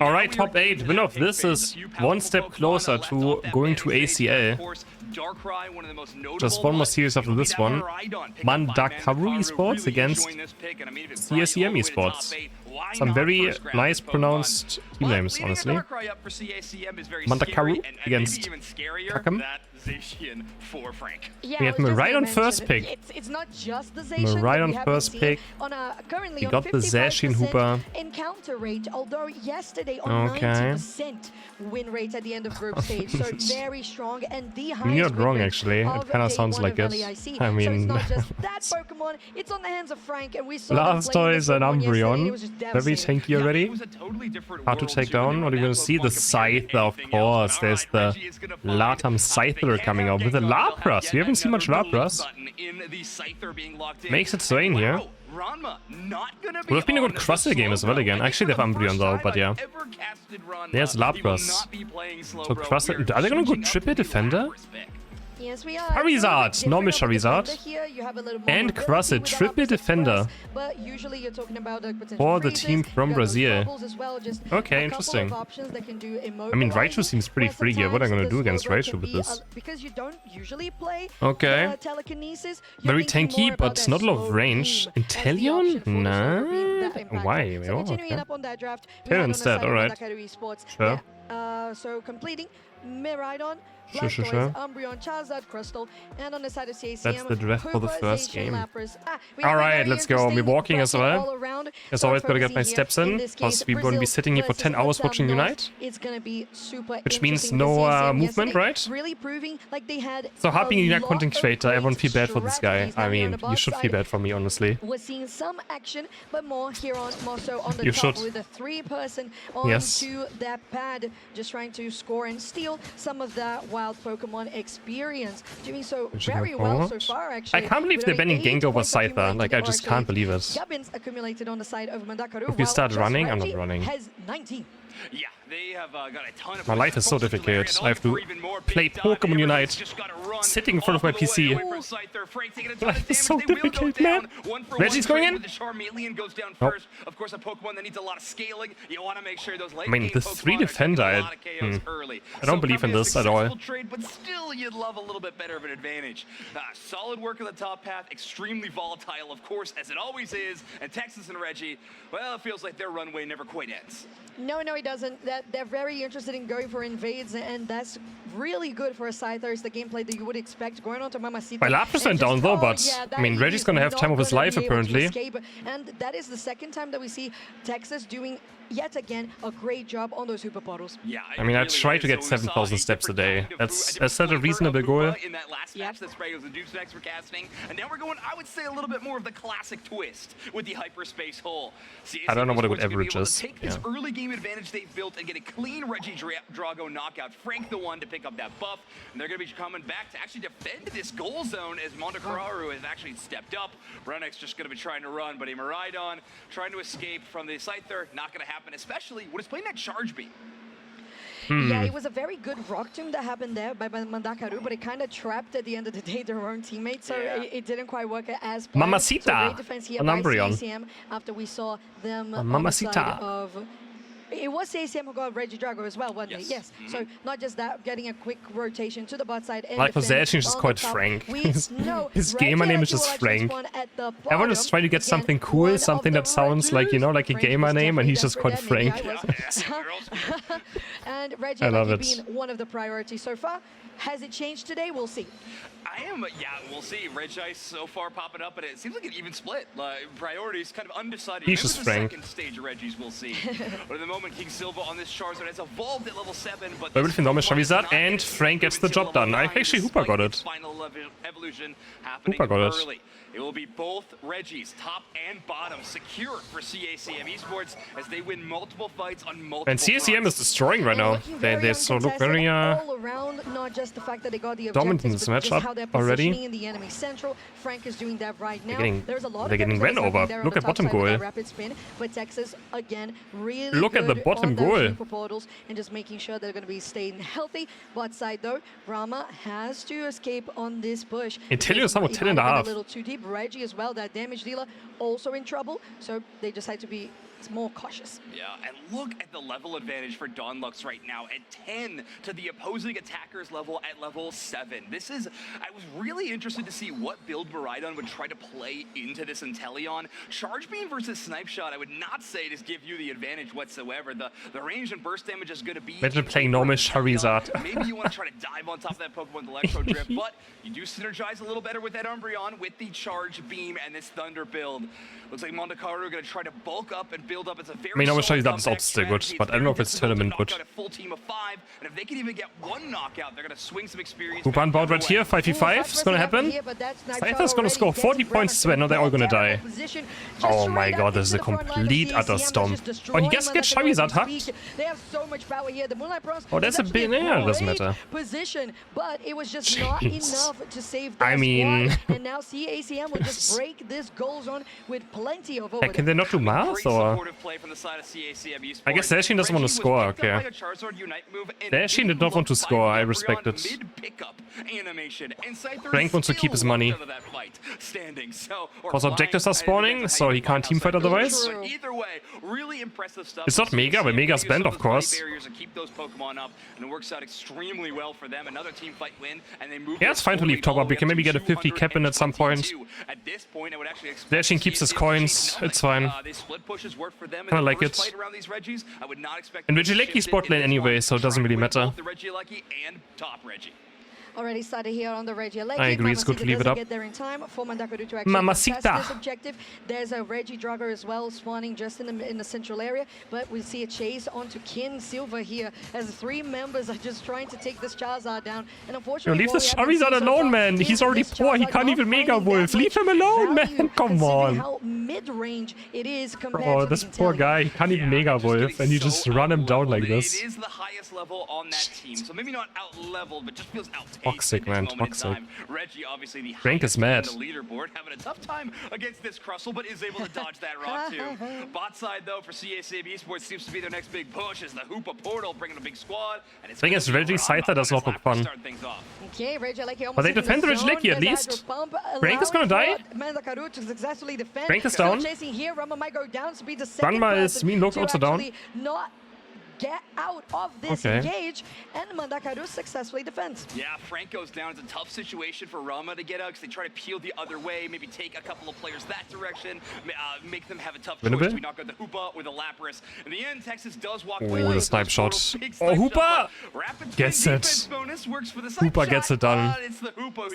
Alright, top 8. Winner of this is one step closer to going to ACL. Just one more series after this one. Mandacaru esports against CSEM esports. Some very nice pronounced team names, honestly. Mandacaru against CACM. Yeah, We have Maridon first pick. It's not just the Maridon first pick. We got the Zashin Hooper. Encounter rate, although yesterday on 90% win rate at the end of group stage, so very strong and the highest. You're not wrong, actually. It kind of sounds like it. LAIC. I mean, so it's not just that Pokemon; it's on the hands of Frank, and we saw Blastoise and Umbreon. Very tanky already. Hard to take down. What are you going to see? The Scyther, of course. There's the Latam Scyther coming out with a Lapras. We haven't seen much Lapras. Makes it Swain here. Would have been a good Crustle game as well again. Actually, they have Umbreon though, but yeah. There's Lapras. So Crustle. Are they going to go triple defender? Yes, we are. Charizard, normal Charizard, and Crustle, triple defender for the team from Brazil. Okay, interesting. I mean, Raichu seems pretty free here. What am I going to do against Raichu with this? Okay. Very tanky, but not a lot of range. Inteleon? Nah. Why? Oh, okay. Tail instead, alright. Sure. So completing Maridon, Sure. Umbreon, Charizard, Crystal, and on the side of CACM, That's the draft for the first game. Alright, let's go. We're walking as well. As always, gotta get my steps in, because we're gonna be sitting here for 10 hours watching Unite. Which means no movement, right? So, being a Unite content creator, everyone feel bad for this guy. I mean, you should feel bad for me, honestly. We're seeing some action, but more here on Mosso on the You top should. with a 3-person onto that pad, just trying to score and steal some of that wild Pokemon experience. Doing so very well so far, actually. I can't believe they're banning Gengar over Scyther. Like, I just can't believe it. Gubbins accumulated on the side of Mandacaru. If you start running, I'm not running. Has 19. Yeah, they have got a ton of. My life is so difficult. I have to play Pokemon Unite sitting in front of my PC. Life is so difficult, man. Reggie's going in? Nope. Of course, a Pokemon that needs a lot of scaling. You want to make sure those late I mean, the 3 defender, I don't believe in this at all. Trade, but still, you'd love a little bit better of an advantage. Solid work on the top path, extremely volatile, of course, as it always is. And Texas and Reggie, well, it feels like their runway never quite ends. No, it doesn't. They're very interested in going for invades, and that's really good for a Scyther. It's the gameplay that you would expect going on to Mamacita. My Lapras went down though, but I mean, Reggie's gonna have time of his life apparently. And that is the second time that we see Texas doing yet again a great job on those Hooper Bottles. Yeah, I mean, I try to get 7,000 steps a day. That's a reasonable goal. In that last match, that's Spragos and Dupes next for casting, and now we're going, I would say, a little bit more of the classic twist with the hyperspace hole. I don't know what a good average is. Take this early game advantage they've built and get a clean Reggie Drago knockout. Frank the one to pick up that buff, and they're going to be coming back to actually defend this goal zone as Mandacaru has actually stepped up. Runek's just going to be trying to run, but a Maridon trying to escape from the Scyther, not going to happen, especially when it's playing that charge beam. Yeah, it was a very good rock tomb that happened there by Mandacaru, but it kind of trapped at the end of the day their own teammates, so it didn't quite work as planned. Mamacita, so great defense here by CACM after we saw them on the side of... It was CACM who got Reggie Drago as well, wasn't it? Yes. So not just that, getting a quick rotation to the bot side. And like Possession is just called Frank. His gamer name is just Frank. Everyone is trying to get something cool, something that sounds like, you know, like a gamer name, and he's just called Frank. And Reggie being one of the priorities so far. Has it changed today? We'll see. We'll see. Regice so far popping up, but it seems like an even split. Priorities kind of undecided. He's just Frank. Second stage of Reggie's, we'll see. But at the moment, King Silva on this Charizard has evolved at level 7. But with normal Charizard, and Frank gets the job done. I think actually Hooper got it. Final evolution happening early. It will be both Reggies, top and bottom, secure for CACM Esports as they win multiple fights on multiple And CACM is destroying right now. They so look very all around, not just the fact that they got the dominant in this matchup already. In the enemy central. Frank is doing that right now. They're getting ran over. Look at bottom goal. Rapid spin, but Texas again really look at the bottom goal. Portals and just making sure they're going to be staying healthy. Bot side though, Rama has to escape on this push. Inteleon is somewhat 10.5. A little too deep. Reggie as well, that damage dealer, also in trouble. So they just had to be bit more cautious. Yeah, and look at the level advantage for Dawnlux right now at 10 to the opposing attacker's level at level 7. This is, I was really interested to see what build Maridon would try to play into this Inteleon. Charge Beam versus Snipe Shot, I would not say to give you the advantage whatsoever. The range and burst damage is going to be... Imagine playing normal Charizard. Maybe you want to try to dive on top of that Pokemon with Electro Drift, but you do synergize a little better with that Umbreon with the Charge Beam and this Thunder build. Looks like Mandacaru going to try to bulk up and build up. It's a very I mean, normal Charizard is also still good, but I don't know if it's tournament good. Full team of 5, and if they can even get one knockout, they're going to swing some experience. Hoopa on board right here, 5v5, it's gonna happen. Scyther's gonna score 40 points, Sven, or they're all gonna die. Oh my god, this is a complete utter stomp. Oh, he gets Charizard hacked? Oh, that's a bit... yeah, it doesn't matter. But it was just not enough to save I mean... and now CACM will just break this goal zone with plenty of Can they not do math, or...? I guess Dashin doesn't want to score, okay. Dashin did not want to score, I respect it. Frank wants to keep his money. Because objectives are spawning, so he can't teamfight otherwise. It's not Mega, but Mega's banned, of course. Yeah, it's fine to leave top up. We can maybe get a 50 cap in at some point. Dashin keeps his coins, it's fine. Kinda like it. And Regieleki's bot lane anyway, so it doesn't really matter. Already started here on the Regieleki. I agree, it's good to leave it up. Get there in time for Mandacaru to actually Mamacita. this objective. There's a Regidrago as well spawning just in the central area, but we see a chase onto Kin Silva here as 3 members are just trying to take this Charizard down. And unfortunately, leave this Charizard alone, man. He's already poor. He can't even Mega Wolf. Leave him alone, man. Come on. How mid-range it is Oh, this poor guy. He can't even Mega Wolf, and you just run him down like this. It is the highest level on that team, so maybe not out-leveled, but just feels out-taken. Toxic, man, toxic. Reggie, obviously the Frank is mad. The leaderboard, having a tough time against this Crustle, but is able to dodge that rock too. Bot side though for CACM Esports seems to be their next big push as the Hoopa portal bringing a big squad. And it's thing is, Reggie Scyther does not look fun. Okay, But they defend the Regieleki at least. Frank is gonna die. Frank is down. Ranma is mean looked also down. Get out of this engage, and Mandacaru successfully defends. Yeah, Frank goes down. It's a tough situation for Rama to get out because they try to peel the other way, maybe take a couple of players that direction, make them have a tough choice. We knock out the Hoopa with a Lapras. In the end, Texas does walk away. Oh, the snipe shot. Oh, Hoopa gets it. Hoopa gets it done.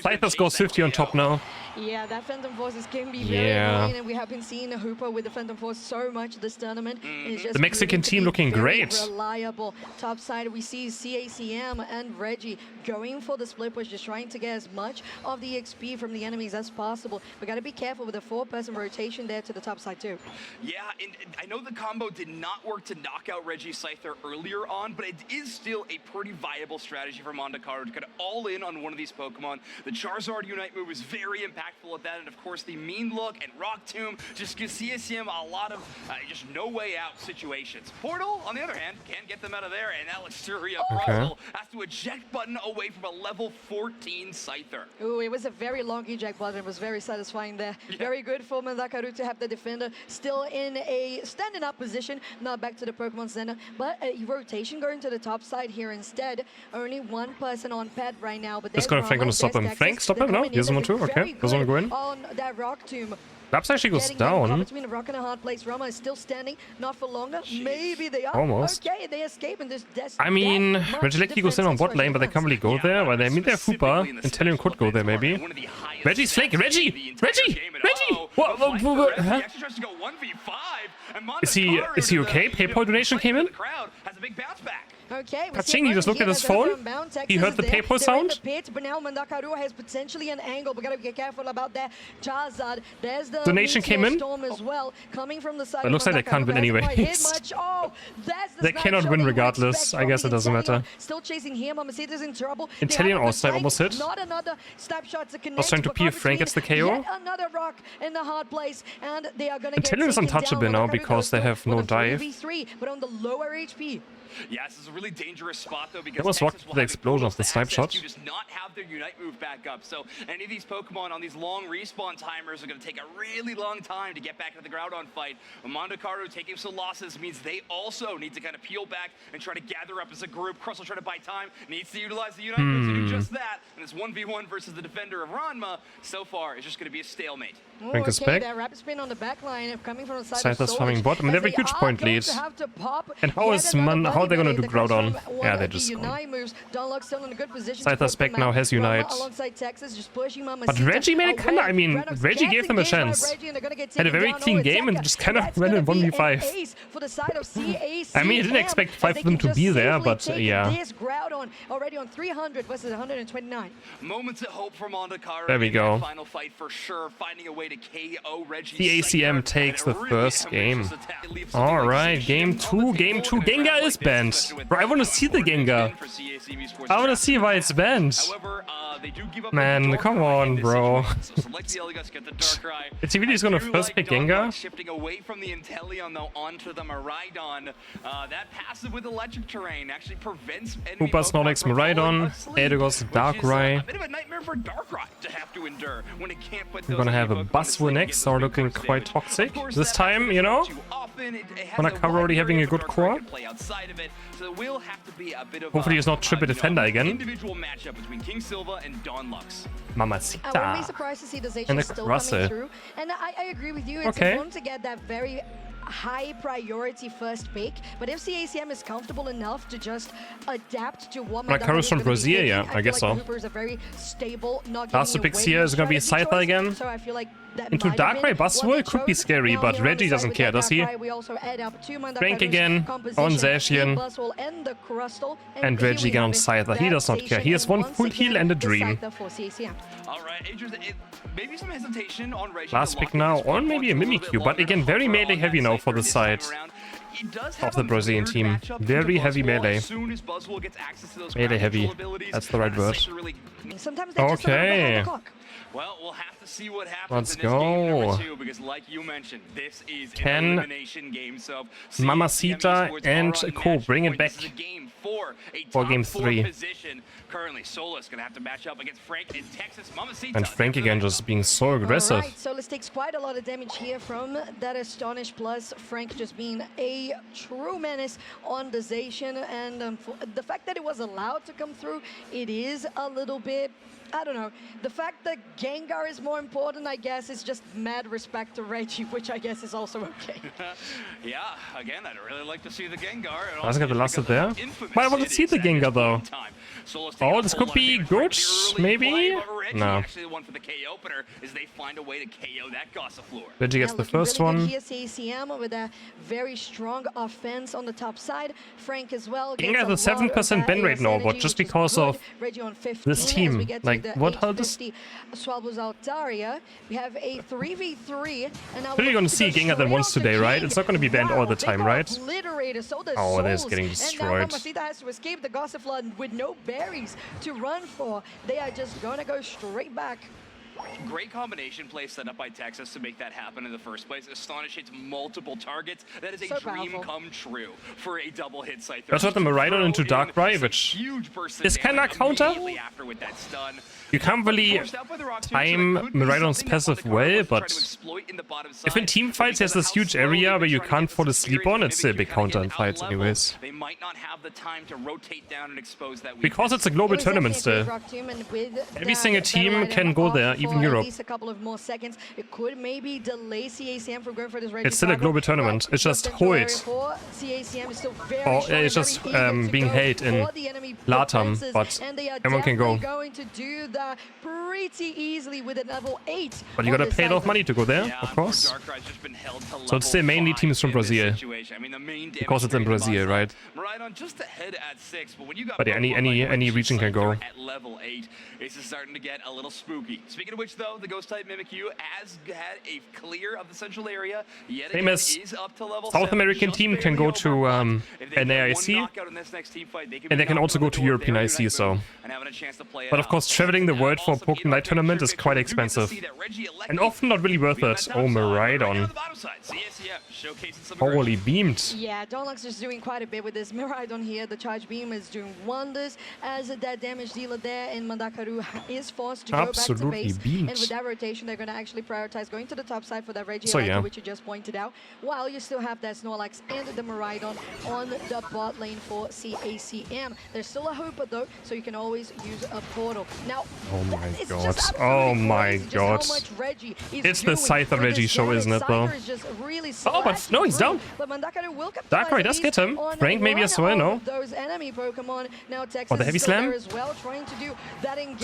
Scyther scores 50 on top now. Yeah, that Phantom Forces can be very annoying, and we have been seeing Hoopa with the Phantom Force so much this tournament. The Mexican team looking great. Reliable. Top side, we see CACM and Reggie going for the split push, just trying to get as much of the XP from the enemies as possible. We got to be careful with the 4-person rotation there to the top side too. Yeah, and I know the combo did not work to knock out Reggie Scyther earlier on, but it is still a pretty viable strategy for Mandacaru to get all in on one of these Pokemon. The Charizard Unite move is very impactful at that, and of course the Mean Look and Rock Tomb just gives CACM a lot of just no way out situations. Portal, on the other hand, can't get them out of there, and Alexuria Puzzle has to eject button away from a level 14 Scyther. Ooh, it was a very long eject button. It was very satisfying there. Yeah. Very good for Mandacaru to have the defender still in a standing up position, not back to the Pokemon Center, but a rotation going to the top side here instead. Only 1 person on pad right now, but Frank gonna stop him. Frank, stop him? No, he doesn't want to. Okay, doesn't want to go in. On that Rock Tomb. Laps actually goes down. Between a rock and a hard place. Rama is still standing, not for longer. Maybe they are. Almost. Okay, they escape and this. I mean, Regieleki goes in on bot lane, but they can't really go there. Well, I mean, they're Hoopa. Inteleon could go there, maybe. Reggie's flank. Reggie! What? Huh? Is he okay? PayPal donation came in? Okay, Kaching, just looked at his phone. He heard the PayPal sound. But now Mandacaru has potentially an angle. We gotta be careful about that. Charizard, there's the donation came in. As well, coming from the side. It looks like they can't win anyway. They cannot win regardless. I guess it doesn't matter. Still chasing him. Mamacita's in trouble. Inteleon also almost hit. Not another snapshot to connect. I was trying to pee if Frank gets the KO. Another rock in the hard place, and they are gonna Inteleon is untouchable now because they have no dive. But on the lower HP. Yes, this is a really dangerous spot though, because That was Texas rocked will the have explosion of the access snipe shot. to just not have their Unite move back up. So any of these Pokemon on these long respawn timers are going to take a really long time to get back into the Groudon fight. Mandacaru taking some losses means they also need to kind of peel back and try to gather up as a group. Crustle trying to buy time, needs to utilize the Unite move to do just that. And it's 1v1 versus the defender of Ranma. So far, it's just going to be a stalemate. Frank is back. That rapid spin on the back line coming from the side of Scyther's farming bot. I mean, they have a huge point lead. And how are they gonna do Groudon? Yeah, they're just Scyther's back now, has Unite. But Reggie made it kinda, I mean, Reggie gave them a chance. Had a very clean game and just kind of went in 1v5. I mean, I didn't expect 5 of them to be there, but yeah. Already on 300 versus 129. Moments of hope for Mandacaru. There we go. Final fight for sure, finding a way to KO Reggie. The ACM takes the first game. Alright, game 2. Gengar is banned. Bro, I want to see the Gengar. I want to see why it's banned. Man, come on, bro. Is he really gonna first pick Gengar? Shifting away from the Inteleon though onto the Miraidon. That passive with electric terrain actually prevents enemy Koopa, Snorlax, Miraidon, Aedigos, Darkrai. A bit of a nightmare for Darkrai to have to endure when it can't put We're gonna have a Buzzwole next, are looking quite toxic. This time, you know, Mandacaru already having a good core. Hopefully he's not triple defender again. Mamacita. I wouldn't be surprised to see the Zacian still coming through. And I agree with you. It's important to get that very high priority first pick, but if CACM is comfortable enough to just adapt to what Mandacaru's from Brazil, yeah, I guess so. Last two picks here is gonna be a Scyther again. So I feel like into Darkrai Buzzwole could be scary, but Reggie doesn't care, does he? Frank again on Zacian. And Reggie again on Scyther. He does not care. He has one full heal and a dream. Last pick now, or maybe a Mimikyu, but again, very melee heavy now for the side of the Brazilian team. Very heavy melee. Melee heavy. That's the right word. Okay. Well, we'll have to see what happens. Let's in this game go. number 2, because like you mentioned, this is an 10 elimination game. So Mamacita and Co. Bring it back for game 3. Position. Currently, Solus gonna have to match up against Frank and Texas. Mamacita. And Frank again just being so aggressive. Right, Solus takes quite a lot of damage here from that Astonish, plus Frank just being a true menace on the Zacian. And the fact that it was allowed to come through, it is a little bit, I don't know. The fact that Gengar is more important, I guess, is just mad respect to Reggie, which I guess is also okay. Yeah, again, I'd really like to see the Gengar. Doesn't get the last hit there. But I want to see the Gengar though. Oh, this could be good, maybe? No. Actually, the one for the KO opener is they find a way to KO that Gossifleur. Reggie gets the first one. Here, CACM with a very strong offense on the top side. Frank as well. Gengar has a 7% ban rate now, but just because of this team. Like, what hell does... We have a 3v3. Really gonna see Gengar than once today, right? It's not gonna be banned all the time, right? Oh, it is getting destroyed. And now Mamacita has to escape the Gossifleur with no berries to run for. They are just gonna go straight back. Great combination play set up by Texas to make that happen in the first place. Astonish hits multiple targets. That is a dream come true for a double hit Scyther. That's what the Miraidon into Darkrai, which is kinda counter. You can't really time Miraidon's passive well, but if in team fights there's this huge area where you can't fall asleep on, it's a big counter in fights anyways. They might not have the time to rotate down and expose that because it's a global tournament still. Every single team can go there, even Europe. A couple of more seconds. It could maybe delay CACM from going for this. It's still a global tournament. It's just hold. Or it's just being held in Latam, but everyone can go. Going to do that pretty easily with a level 8. But you gotta pay a lot of money to go there, of course. So it's still mainly teams from Brazil. Because it's in Brazil, right? But yeah, any region can go. At level 8, this is starting to get a little spooky. Speaking of which, though, the Ghost-type Mimikyu has had a clear of the central area. Yet same as South American team can go to an AIC, and they can also go to European IC, so. But of course, traveling the world for a Pokemon Night tournament is quite expensive. And often not really worth it. Oh, Miraidon. Holy beamed. Yeah, Donlux is doing quite a bit with this Miraidon here, the charge beam is doing wonders as that damage dealer there, and Mandacaru is forced to go back to base. And with that rotation, they're going to actually prioritize going to the top side for that Reggie, which you just pointed out, while you still have that Snorlax and the Miraidon on the bot lane for CACM. There's still a hoop though, so you can always use a portal. Now, oh my god. Oh my god. It's the Scyther Reggie show, isn't it, though? Oh, but no, he's down. Darkrai does get him. Frank maybe as well, no? Oh, the heavy slam? It's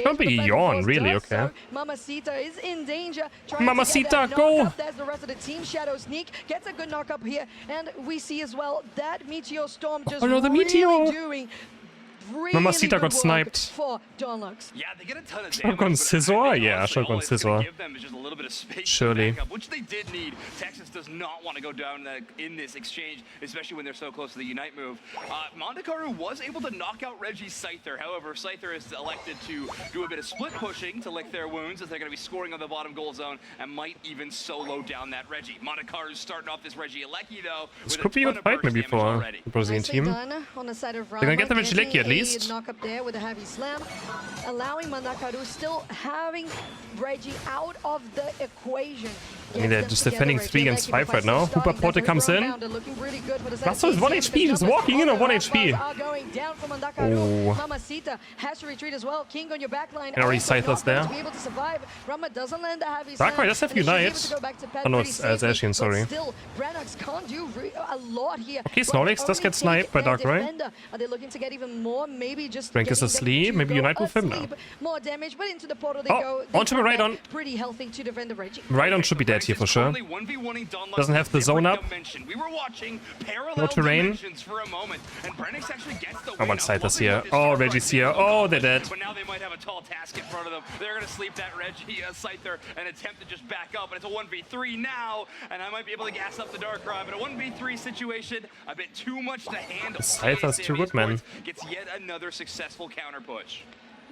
gonna be Yawn, really, okay. Mamacita is in danger. Mamacita, go! There's the rest of the team. Shadow Sneak gets a good knock up here, and we see as well that Meteor Storm just doing Mamacita got sniped. For Donlux. Yeah, they get a ton of Shotgun Scissor? Yeah, Shotgun Scissor. Give them just a little bit of space surely. Up, which they did need. Texas does not want to go down in this exchange, especially when they're so close to the Unite move. Mandacaru was able to knock out Reggie's Scyther. However, Scyther is elected to do a bit of split pushing to lick their wounds, as they're going to be scoring on the bottom goal zone and might even solo down that Reggie. Mandacaru's starting off this Reggie Alecki, though. This could be a good fight maybe for the Brazilian team. On the side of they're going to get the Reggie Alecki at least. Knock up there with a heavy slam, allowing Mandacaru still having Reggie out of the equation. I mean, they're just defending 3 against 5 right now. Hooper Porte comes in. Russell is 1 HP, just walking in on 1 HP. Oh. Mamacita has to retreat as well. King on your backline. And already Scyther's there. Darkrai does have Unite. Oh no, it's Ashian, sorry. Okay, Snorlax does get sniped by Darkrai. Are they looking to get even more? Maybe just Frank is asleep. Maybe Unite with him now. More damage, but into the portal they go. Onto Miraidon. Pretty healthy to defend the Reggie. Miraidon should be dead here for sure. Doesn't have the zone up. No terrain. Oh, one Scyther's here. Oh, Reggie's here. Oh, they're dead. But now they might have a tall task in front of them. They're going to sleep that Reggie Scyther and attempt to just back up. And it's a 1v3 now. And I might be able to gas up the Darkrai. But a 1v3 situation, a bit too much to handle. Scyther's too good, man. Gets yet another successful counter push.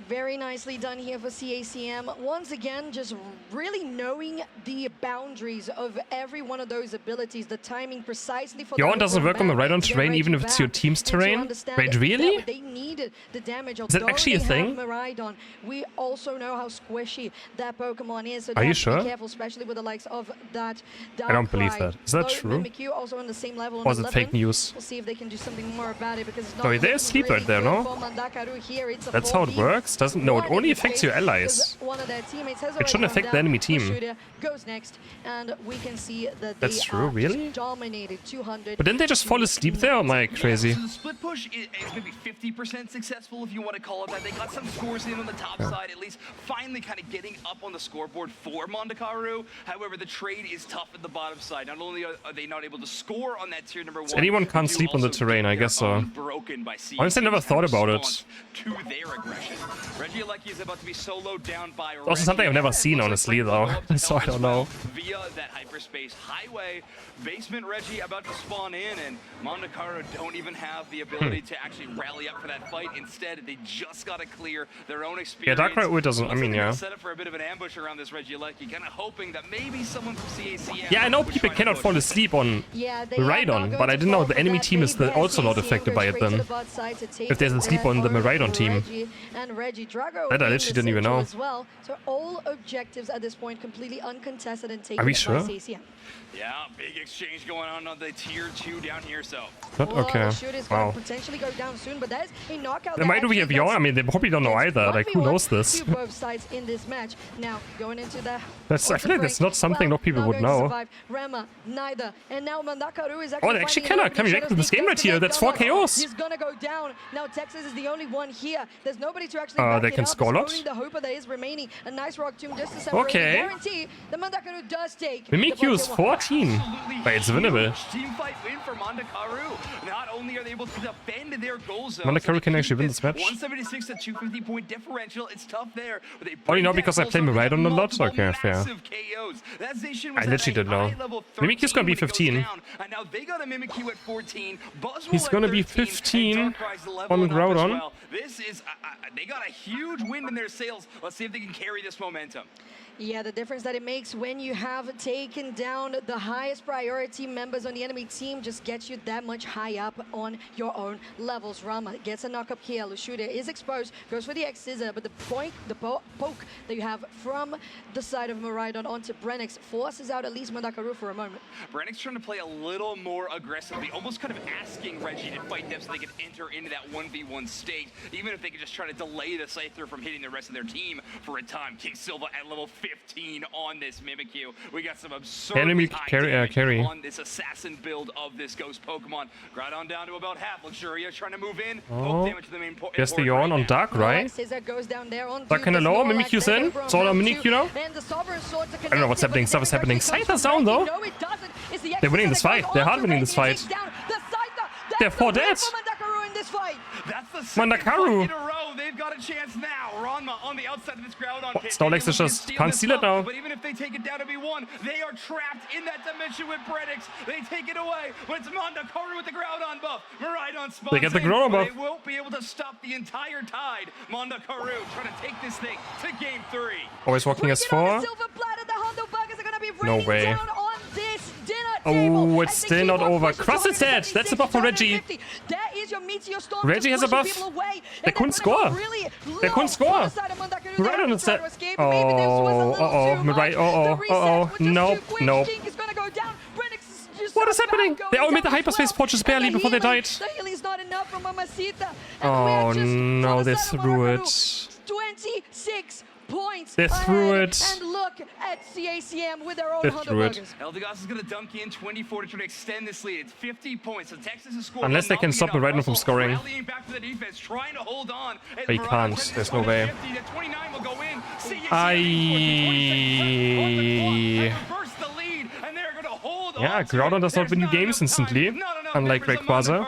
Very nicely done here for CACM. Once again, just really knowing the boundaries of every one of those abilities, the timing precisely for Yawn doesn't work on the Miraidon terrain, even if it's your team's terrain? Wait, really? They needed the damage. Is that actually a thing? Miraidon, we also know how squishy that Pokemon is. So are you sure? Be careful, especially with the likes of that Darkrai. I don't believe that. Is that true? Mimikyu also on the same level. Or is it fake news? We'll see if they can do something more about it, because it's not. Oh, they're asleep right there, no? That's how it works. Doesn't know. It only affects your allies. It shouldn't affect the enemy team. Goes next, and we can see that that's true, really? Dominated 200. But didn't they just fall asleep there? Am I crazy? Yeah, so the split push is maybe 50% successful, if you want to call it that. They got some scores in on the top side, at least finally kind of getting up on the scoreboard for Mandacaru. However, the trade is tough at the bottom side. Not only are they not able to score on that tier number 1, so anyone can't sleep on the terrain, I guess so. Honestly, I never thought about it. To their aggression. Reggie Alecki is about to be soloed down by also something I've never seen, honestly, though. So I don't know. Via that hyperspace highway, basement Reggie about to spawn in, and Mandacaru don't even have the ability to actually rally up for that fight. Instead, they just got to clear their own experience. Yeah, Darkrai doesn't. I mean, yeah. Set up for a bit of an ambush around this Reggie Alecki, kind of hoping that maybe someone from CACM. Yeah, I know people cannot fall asleep on Miraidon, but I didn't know the enemy team is also not affected by it then. If there's a sleep on the Miraidon team. That I literally didn't even know. So all objectives at this point completely uncontested and taken. Are we sure? By CACM. Yeah, big exchange going on the tier 2 down here, so. Not okay. Wow. Potentially go down soon, but that is a knockout. They might be have Yawn. I mean, they probably don't know either. Like, who knows this? Both sides in this match. Now, going into the. I feel like that's not something not people would know. Rema, neither. And now Mandacaru is actually. Oh, they actually cannot come back to this game right here. That's 4 KOs. He's gonna go down. Now, Texas is the only one here. There's nobody to actually. They can score a lot. The Hooper that is remaining. A nice rock tomb just to separate. Okay. Guarantee the Mandacaru does take. Mimikyu is 14. But it's winnable. Team fight win for Mandacaru. Not only are they able to defend their goal zone. Mandacaru can actually win this match. 176 to 250 point differdifferential. It's tough there. Only now because I play Miraidon a lot? Okay, fair. I literally didn't know. Mimikyu's gonna be 15. And now they got a Mimikyu at 14. He's gonna be 15 on Groudon. This is, they got a huge wind in their sails. Let's see if they can carry this momentum. Yeah, the difference that it makes when you have taken down the highest priority members on the enemy team just gets you that much high up on your own levels. Rama gets a knock up here. Lushuda is exposed, goes for the X-Scissor, but the poke that you have from the side of Miraidon onto Brenix forces out at least Mandacaru for a moment. Brenix trying to play a little more aggressively, almost kind of asking Reggie to fight them so they can enter into that 1v1 state, even if they could just try to delay the Scyther from hitting the rest of their team for a time. King Silva at level 15 on this Mimikyu. We got some absurd enemy carry on this assassin build of this ghost Pokemon. Groudon down to about half. Luxuria trying to move in. Oh, Damage to the main guess the yawn on Dark, right? Dark kind of low. Mimikyu's in. It's all on Mimikyu now. I don't know what's happening. Stuff is happening. Scyther's down though. They're winning this fight. They're hard winning this fight. They're 4 dead. That's the second Mandacaru. in a row. They've got a chance now. Ranma on the outside of this Groudon pit. Snorlax is just can't steal it now. But even if they take it down to B1, they are trapped in that dimension with Brenix. They take it away. But it's Mandacaru with the Groudon buff. Miraidon spawns They get the Groudon buff. They won't be able to stop the entire tide. Mandacaru trying to take this thing to game 3. Always walking as 4. No way. Oh, it's still not over. Cross is dead. That's a buff for Reggie. Reggie has a buff. They couldn't score. They couldn't score. Miraidon is dead. Oh, Miraidon. Nope. What is happening? They all made the hyperspace port just barely before they died. Oh no, they threw it. 26 points. They threw it. And look at CACM with their own They threw it. Eldegoss is going to dunk in 24 to try to extend this lead. It's 50 points. So Texas is scoring. Unless they can stop Miraidon from scoring. Rallying back to the defense, trying to hold on. They can't. There's no way. 29 will go in. Yeah, Groudon does not win you games instantly, unlike Rayquaza.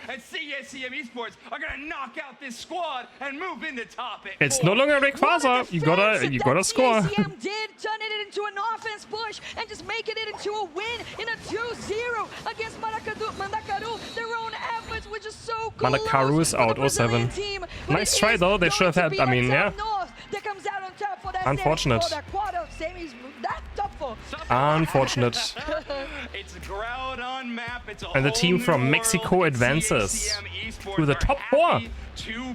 And CSCM Esports are gonna knock out this squad and move into top 8. It's no longer Rayquaza. You gotta score. CSCM did turn it into an offense push and just making it into a win in a 2-0 against Mandacaru. Their own efforts were just so close. Mandacaru is out 07. Nice try though. They should have had. I mean, yeah. Unfortunate. Unfortunate. It's a Groudon map. It's a And the team from Mexico advances to the top 4. 2